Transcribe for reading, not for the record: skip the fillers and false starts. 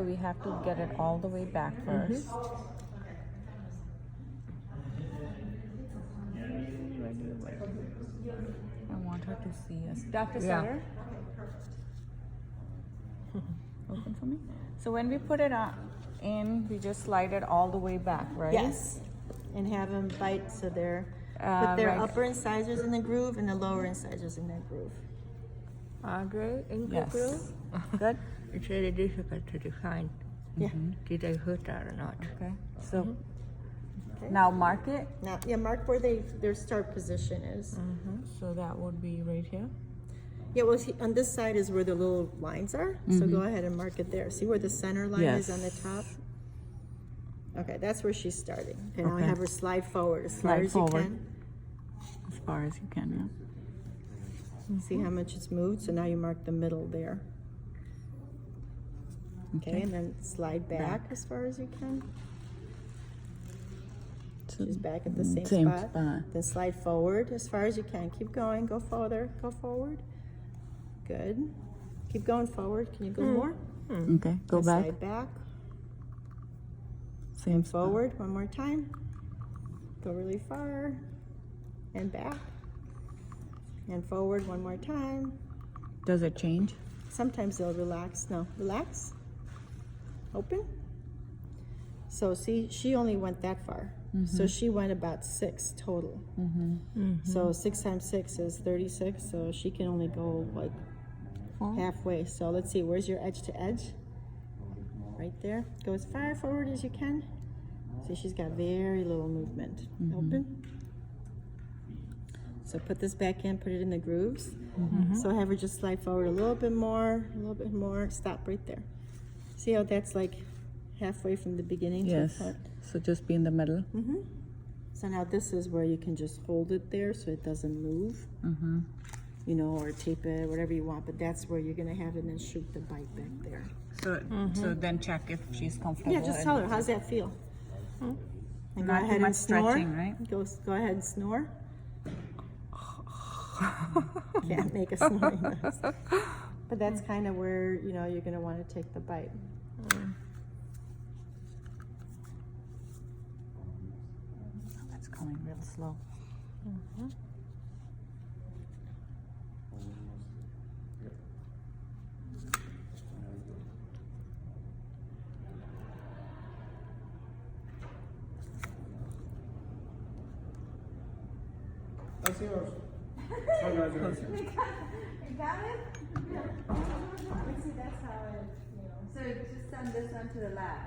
So we have to get it all the way back first. I want her to see us. Dr. Sutter? Open for me. So when we put it in, we just slide it all the way back, right? Yes. And have them bite so they're put their upper incisors in the groove and the lower incisors in that groove. Great. In the Yes. groove? Good. It's really difficult to define. Yeah. Did I hurt that or not? Okay. So Okay. now mark it. Now, mark where their start position is. So that would be right here. Yeah, well, on this side is where the little lines are. So go ahead and mark it there. See where the center line is on the top? Okay, that's where she's starting. Okay, now I have her slide forward as far as you can. As far as you can, yeah. See how much it's moved? So now you mark the middle there. Okay, and then slide back as far as you can. She's back at the same spot. Then slide forward as far as you can. Keep going. Go further. Go forward. Good. Keep going forward. Can you go more? Okay, go And back. Slide back. Same Forward one more time. Go really far. And back. And forward one more time. Does it change? Sometimes they'll relax. No, relax. Open. So see, she only went that far. So she went about 6 total. So 6 times 6 is 36. So she can only go like halfway. So let's see, where's your edge to edge? Right there. Go as far forward as you can. See, she's got very little movement. Open. So put this back in, put it in the grooves. So have her just slide forward a little bit more, Stop right there. See how that's like halfway from the beginning to the front? So just be in the middle. So now this is where you can just hold it there so it doesn't move. You know, or tape it, whatever you want. But that's where you're going to have it and then shoot the bite back there. So then check if she's comfortable. Yeah, just tell her, how's that feel? And go Not too ahead much and snore. stretching, right? Go ahead and snore. Can't make a snoring noise. But that's kind of where, you know, you're going to want to take the bite. That's going real slow. That's yours. You got it? Yeah. See, that's how it, you know. So just send this one to the lab.